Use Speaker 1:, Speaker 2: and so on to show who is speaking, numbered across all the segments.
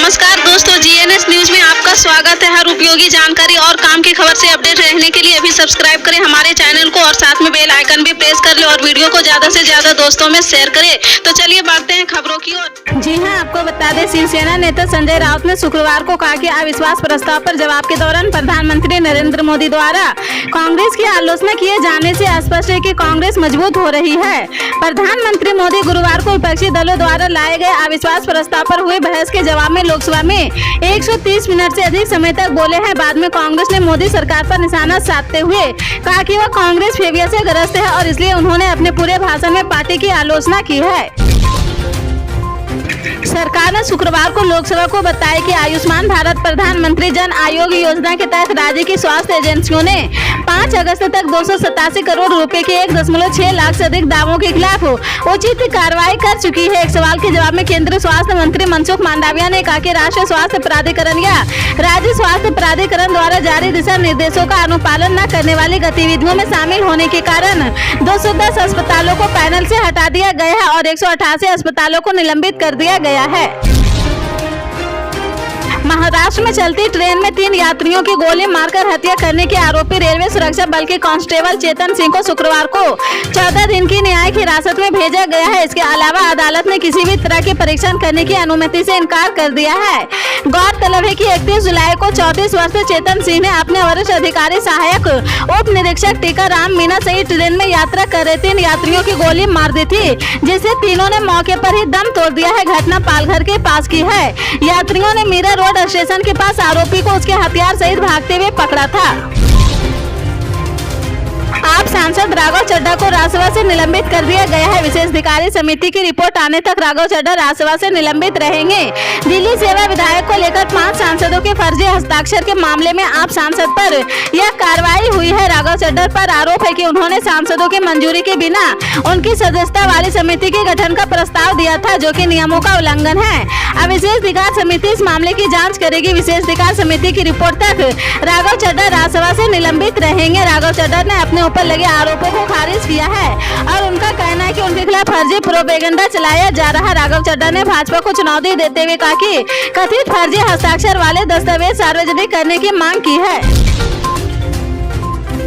Speaker 1: नमस्कार दोस्तों, GNS news में आपका स्वागत है। हर उपयोगी जानकारी और काम की खबर से अपडेट रहने के लिए अभी सब्सक्राइब करें हमारे चैनल को और साथ में बेल आइकन भी प्रेस कर ले और वीडियो को ज्यादा से ज्यादा दोस्तों में शेयर करें। तो चलिए बढ़ते हैं खबरों की ओर।
Speaker 2: जी हां, आपको बता दें, शिवसेना नेता संजय राउत ने शुक्रवार को कहा कि अविश्वास प्रस्ताव पर जवाब के दौरान प्रधानमंत्री नरेंद्र मोदी द्वारा कांग्रेस की आलोचना किए जाने से स्पष्ट है कि कांग्रेस मजबूत हो रही है। प्रधानमंत्री मोदी गुरुवार को विपक्षी दलों द्वारा लाए गए अविश्वास प्रस्ताव पर हुए बहस के जवाब में लोकसभा में 130 मिनट से अधिक समय तक बोले हैं। बाद में कांग्रेस ने मोदी सरकार पर निशाना साधते हुए कहा कि वह कांग्रेस फेवियर से ग्रस्त है और इसलिए उन्होंने अपने पूरे भाषण में पार्टी की आलोचना की है। सरकार ने शुक्रवार को लोकसभा को बताया कि आयुष्मान भारत प्रधानमंत्री जन आरोग्य योजना के तहत राज्य की स्वास्थ्य एजेंसियों ने 5 अगस्त तक 287 करोड़ रुपए के 1.6 लाख से अधिक दावों के खिलाफ उचित कार्रवाई कर चुकी है। एक सवाल के जवाब में केंद्रीय स्वास्थ्य मंत्री मनसुख मांडविया ने कहा कि राष्ट्रीय स्वास्थ्य प्राधिकरण या राज्य स्वास्थ्य प्राधिकरण द्वारा जारी दिशा निर्देशों का अनुपालन न करने वाली गतिविधियों में शामिल होने के कारण 210 अस्पतालों को पैनल से हटा दिया गया है और 188 अस्पतालों को निलंबित कर दिया गया है। महाराष्ट्र में चलती ट्रेन में 3 यात्रियों की गोली मारकर हत्या करने के आरोपी रेलवे सुरक्षा बल के कांस्टेबल चेतन सिंह को शुक्रवार को 14 दिन की न्यायिक हिरासत में भेजा गया है। इसके अलावा अदालत ने किसी भी तरह के परीक्षण करने की अनुमति से इनकार कर दिया है। गौरतलब है कि 31 जुलाई को 34 वर्षीय चेतन सिंह ने अपने वरिष्ठ अधिकारी सहायक उप निरीक्षक टीकाराम मीना सहित ट्रेन में यात्रा कर रहे 3 यात्रियों की गोली मार दी थी, जिससे तीनों ने मौके पर ही दम तोड़ दिया है। घटना पालघर के पास की है। यात्रियों ने मीरा रोड स्टेशन के पास आरोपी को उसके हथियार सहित भागते हुए पकड़ा था। आप सांसद राघव चड्ढा को राज्यसभा से निलंबित कर दिया गया है। विशेष अधिकारी समिति की रिपोर्ट आने तक राघव चड्ढा राज्यसभा से निलंबित रहेंगे। दिल्ली सेवा विधायक को लेकर 5 सांसदों के फर्जी हस्ताक्षर के मामले में आप सांसद पर यह कार्रवाई हुई है। राघव चड्ढा पर आरोप है कि उन्होंने सांसदों की मंजूरी के बिना उनकी सदस्यता वाली समिति के गठन का प्रस्ताव दिया था, जो कि नियमों का उल्लंघन है। अब विशेष अधिकार समिति इस मामले की जाँच करेगी। विशेष अधिकार समिति की रिपोर्ट तक राघव चड्ढा राज्यसभा से निलंबित रहेंगे। राघव चड्ढा ने अपने ऊपर लगे आरोपों को खारिज किया है और उनका कहना है कि उनके खिलाफ फर्जी प्रोपेगेंडा चलाया जा रहा है। राघव चड्ढा ने भाजपा को चुनौती देते हुए कहा कि कथित फर्जी हस्ताक्षर वाले दस्तावेज सार्वजनिक करने की मांग की है।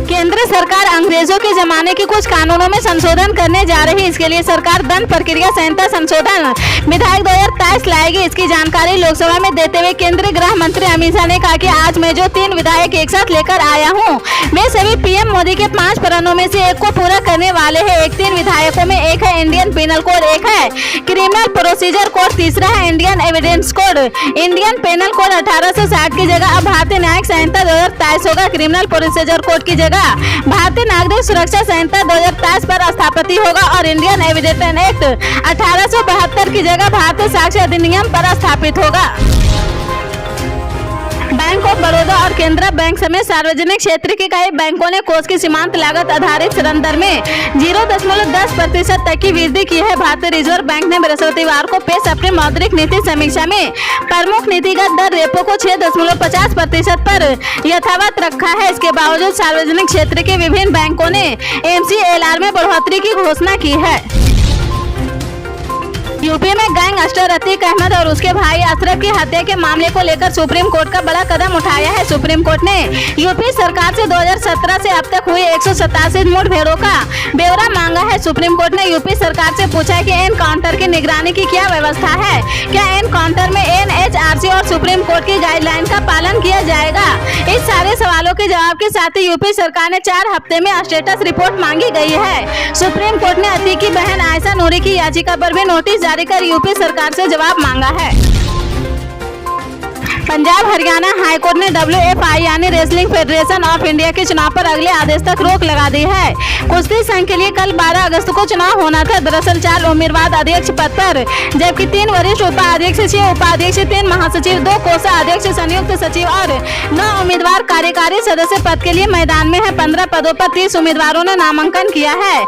Speaker 2: केंद्र सरकार अंग्रेजों के जमाने के कुछ कानूनों में संशोधन करने जा रही है। इसके लिए सरकार दंड प्रक्रिया संहिता संशोधन विधेयक 2023 लाएगी। इसकी जानकारी लोकसभा में देते हुए केंद्रीय गृह मंत्री अमित शाह ने कहा कि आज मैं जो 3 विधेयक एक साथ लेकर आया हूं, वे सभी पीएम मोदी के 5 प्रणों में से एक को पूरा करने वाले हैं। 3 विधेयकों में एक है इंडियन पिनल कोड, एक है क्रिमिनल प्रोसीजर कोड, तीसरा है Indian evidence code. Indian penal code 1860 की जगह अब भारतीय न्यायिक संहिता 2023 होगा। क्रिमिनल प्रोसीजर कोड की जगह भारतीय नागरिक सुरक्षा संहिता 2023 पर स्थापित होगा और इंडियन एविडेंस एक्ट 1872 की जगह भारतीय साक्ष्य अधिनियम पर स्थापित होगा। बैंक ऑफ बड़ौदा और केनरा बैंक समेत सार्वजनिक क्षेत्र के कई बैंकों ने कोष की सीमांत लागत आधारित ऋण दर में 0.10% तक की वृद्धि की है। भारतीय रिजर्व बैंक ने बृहस्पतिवार को पेश अपनी मौद्रिक नीति समीक्षा में प्रमुख नीतिगत दर रेपो को 6.50% पर यथावत रखा है। इसके बावजूद सार्वजनिक क्षेत्र के विभिन्न बैंकों ने MCLR में बढ़ोतरी की घोषणा की है। यूपी में गैंगस्टर अतीक अहमद और उसके भाई अशरफ की हत्या के मामले को लेकर सुप्रीम कोर्ट का बड़ा कदम उठाया है। सुप्रीम कोर्ट ने यूपी सरकार से 2017 से अब तक हुई 187 मुठभेड़ों का ब्यौरा मांगा है। सुप्रीम कोर्ट ने यूपी सरकार से पूछा है कि एनकाउंटर की निगरानी की क्या व्यवस्था है, क्या एनकाउंटर में NHRC और सुप्रीम कोर्ट की गाइडलाइन का पालन किया जाएगा। इस सारे सवालों के जवाब के साथ ही यूपी सरकार ने 4 हफ्ते में स्टेटस रिपोर्ट मांगी गई है। सुप्रीम कोर्ट ने अतीक की बहन आयशा नूरी की याचिका पर भी नोटिस जारी कर यूपी सरकार से जवाब मांगा है। पंजाब हरियाणा हाईकोर्ट ने WFI यानी रेसलिंग फेडरेशन ऑफ इंडिया के चुनाव पर अगले आदेश तक रोक लगा दी है। कुश्ती संघ के लिए कल 12 अगस्त को चुनाव होना था। दरअसल 4 उम्मीदवार अध्यक्ष पद पर, जबकि 3 वरिष्ठ उपाध्यक्ष, 6 उपाध्यक्ष, 3 महासचिव, 2 कोषाध्यक्ष, संयुक्त सचिव और 9 उम्मीदवार कार्यकारी सदस्य पद के लिए मैदान में है। 15 पदों पर 30 उम्मीदवारों ने नामांकन किया है।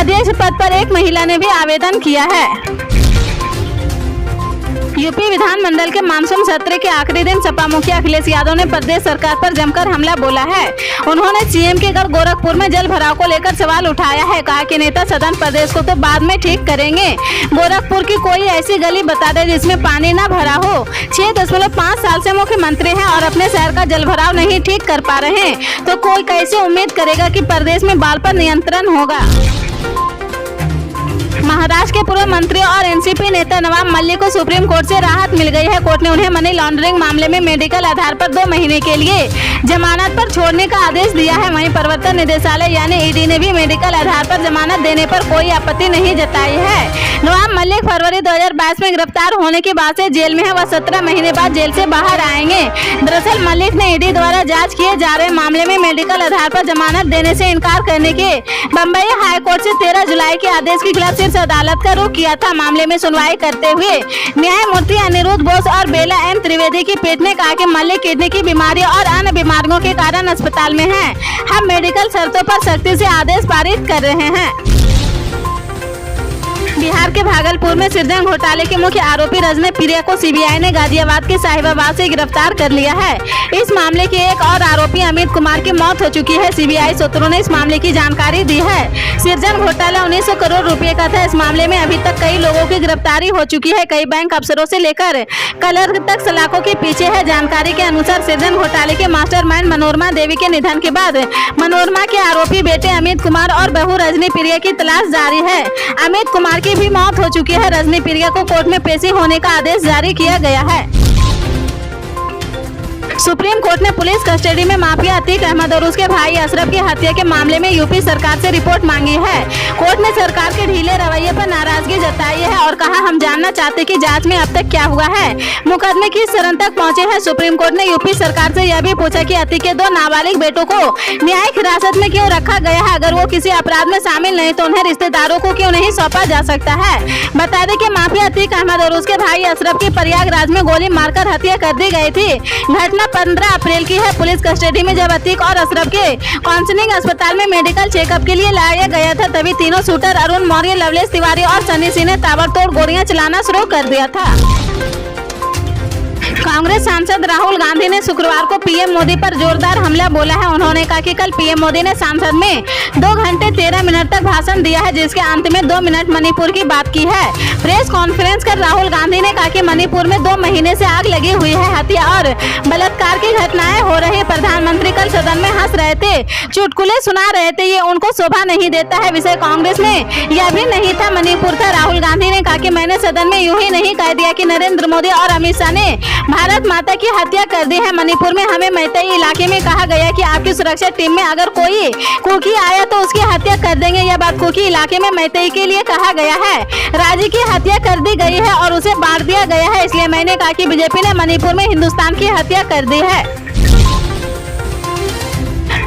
Speaker 2: अध्यक्ष पद पर एक महिला ने भी आवेदन किया है। यूपी विधानमंडल के मानसून सत्र के आखिरी दिन सपा मुखिया अखिलेश यादव ने प्रदेश सरकार पर जमकर हमला बोला है। उन्होंने सीएम के घर गोरखपुर में जल भराव को लेकर सवाल उठाया है। कहा कि नेता सदन प्रदेश को तो बाद में ठीक करेंगे, गोरखपुर की कोई ऐसी गली बता दे जिसमें पानी न भरा हो। 6.5 साल से मुख्यमंत्री हैं और अपने शहर का जल भराव नहीं ठीक कर पा रहे हैं, तो कोई कैसे उम्मीद करेगा कि प्रदेश में बाढ़ पर नियंत्रण होगा। महाराष्ट्र के पूर्व मंत्री और एनसीपी नेता नवाब मलिक को सुप्रीम कोर्ट से राहत मिल गई है। कोर्ट ने उन्हें मनी लॉन्ड्रिंग मामले में मेडिकल आधार पर 2 महीने के लिए जमानत पर छोड़ने का आदेश दिया है। वहीं प्रवर्तन निदेशालय यानी ईडी ने भी मेडिकल आधार पर जमानत देने पर कोई आपत्ति नहीं जताई है। नवाब मलिक फरवरी 2022 में गिरफ्तार होने के बाद से जेल में है। वह 17 महीने बाद जेल से बाहर आएंगे। दरअसल मलिक ने ईडी द्वारा जाँच किए जा रहे मामले में मेडिकल आधार पर जमानत देने से इनकार करने के बम्बई हाईकोर्ट से 13 जुलाई के आदेश के खिलाफ शीर्ष अदालत का रुख किया था। मामले में सुनवाई करते हुए न्यायमूर्ति अनिरुद्ध बोस और बेला एम त्रिवेदी की पीठ ने कहा कि मलिक किडनी की बीमारी और अन्य बीमारियों के कारण अस्पताल में हैं। हम मेडिकल शर्तों पर सख्ती से आदेश पारित कर रहे हैं। बिहार के भागलपुर में सृजन घोटाले के मुख्य आरोपी रजनी प्रिया को सीबीआई ने गाजियाबाद के साहिबाबाद से गिरफ्तार कर लिया है। इस मामले के एक और आरोपी अमित कुमार की मौत हो चुकी है। सीबीआई सूत्रों ने इस मामले की जानकारी दी है। सृजन घोटाला 1900 करोड़ रुपए का था। इस मामले में अभी तक कई लोगों की गिरफ्तारी हो चुकी है। कई बैंक अफसरों से लेकर कलर तक सलाखों के पीछे है। जानकारी के अनुसार सृजन घोटाले के मास्टरमाइंड मनोरमा देवी के निधन के बाद मनोरमा के आरोपी बेटे अमित कुमार और बहू रजनी प्रिया की तलाश जारी है। अमित कुमार की भी मौत हो चुकी है। रजनी प्रिया को कोर्ट में पेशी होने का आदेश जारी किया गया है। सुप्रीम कोर्ट ने पुलिस कस्टडी में माफिया अतीक अहमद और उसके भाई अशरफ की हत्या के मामले में यूपी सरकार से रिपोर्ट मांगी है। कोर्ट ने सरकार के ढीले रवैये पर नाराजगी जताई है और कहा, हम जानना चाहते कि जांच में अब तक क्या हुआ है, मुकदमे किस चरण तक पहुंचे हैं। सुप्रीम कोर्ट ने यूपी सरकार से यह भी पूछा कि अतीक के 2 नाबालिग बेटों को न्यायिक हिरासत में क्यों रखा गया है। अगर वो किसी अपराध में शामिल नहीं तो उन्हें रिश्तेदारों को क्यों नहीं सौंपा जा सकता है। बता दें कि माफिया अतीक अहमद और उसके भाई अशरफ की प्रयागराज में गोली मारकर हत्या कर दी गई थी। घटना 15 अप्रैल की है। पुलिस कस्टडी में जब अतीक और अशरफ के काउंसलिंग अस्पताल में मेडिकल चेकअप के लिए लाया गया था, तभी तीनों शूटर अरुण मौर्य, लवलेश तिवारी और सनी सिंह ने ताबड़तोड़ गोलियां चलाना शुरू कर दिया था। कांग्रेस सांसद राहुल गांधी ने शुक्रवार को पीएम मोदी पर जोरदार हमला बोला है। उन्होंने कहा कि कल पीएम मोदी ने संसद में 2 घंटे 13 मिनट तक भाषण दिया है, जिसके अंत में 2 मिनट मणिपुर की बात की है। प्रेस कॉन्फ्रेंस कर राहुल गांधी ने कहा कि मणिपुर में 2 महीने से आग लगी हुई है, हत्या और बलात्कार की घटनाएं हो रही। प्रधानमंत्री कल सदन में हंस रहे थे, चुटकुले सुना रहे थे, ये उनको शोभा नहीं देता है। विषय कांग्रेस में यह भी नहीं था, मणिपुर था। राहुल गांधी ने कहा कि मैंने सदन में यूं ही नहीं कह दिया कि नरेंद्र मोदी और अमित शाह ने भारत माता की हत्या कर दी है। मणिपुर में हमें मैतेई इलाके में कहा गया कि आपकी सुरक्षा टीम में अगर कोई कुकी आया तो उसकी हत्या कर देंगे। यह बात कुकी इलाके में मैतेई के लिए कहा गया है। राज्य की हत्या कर दी गई है और उसे बांट दिया गया है। इसलिए मैंने कहा कि बीजेपी ने मणिपुर में हिंदुस्तान की हत्या कर दी है।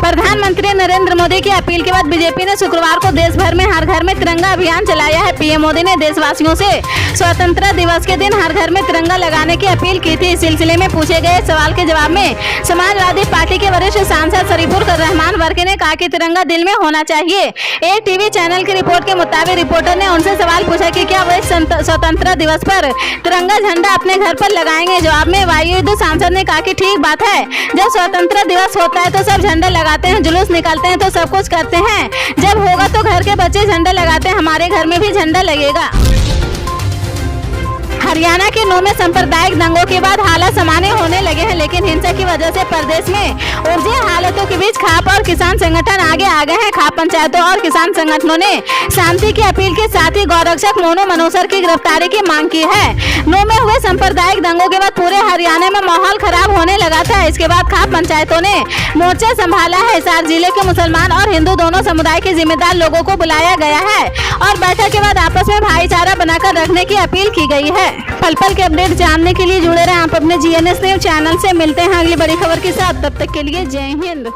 Speaker 2: प्रधानमंत्री नरेंद्र मोदी की अपील के बाद बीजेपी ने शुक्रवार को देश भर में हर घर में तिरंगा अभियान चलाया है। पीएम मोदी ने देशवासियों से स्वतंत्रता दिवस के दिन हर घर में तिरंगा लगाने की अपील की थी। इस सिलसिले में पूछे गए सवाल के जवाब में समाजवादी पार्टी के वरिष्ठ सांसद शरीफुर रहमान वर्की ने कहा कि तिरंगा दिल में होना चाहिए। एक टीवी चैनल की रिपोर्ट के मुताबिक रिपोर्टर ने उनसे सवाल पूछा कि क्या वो स्वतंत्रता दिवस पर तिरंगा झंडा अपने घर पर लगाएंगे। जवाब में वायुयुद्ध सांसद ने कहा कि ठीक बात है, जब स्वतंत्रता दिवस होता है तो सब झंडा लगाते हैं, जुलूस निकालते हैं, तो सब कुछ करते हैं। जब होगा तो घर के बच्चे झंडा लगाते हैं, हमारे घर में भी झंडा लगेगा। हरियाणा के नूह में सांप्रदायिक दंगों के बाद हालात सामान्य होने लगे हैं, लेकिन हिंसा की वजह से प्रदेश में उलझे हालातों के बीच खाप और किसान संगठन आगे आ गए हैं। खाप पंचायतों और किसान संगठनों ने शांति की अपील के साथ ही गौरक्षक मोनू मनोसर की गिरफ्तारी की मांग की है। नूह में हुए सांप्रदायिक दंगों के बाद पूरे हरियाणा में माहौल खराब होने लगा था। इसके बाद खाप पंचायतों ने मोर्चा संभाला है। हिसार जिले के मुसलमान और हिंदू दोनों समुदाय के जिम्मेदार लोगों को बुलाया गया है और बैठक के बाद आपस में भाईचारा बनाकर रखने की अपील की गई है। पल पल के अपडेट जानने के लिए जुड़े रहें आप अपने GNS न्यूज़ चैनल से। मिलते हैं अगली बड़ी खबर के साथ, तब तक के लिए जय हिंद।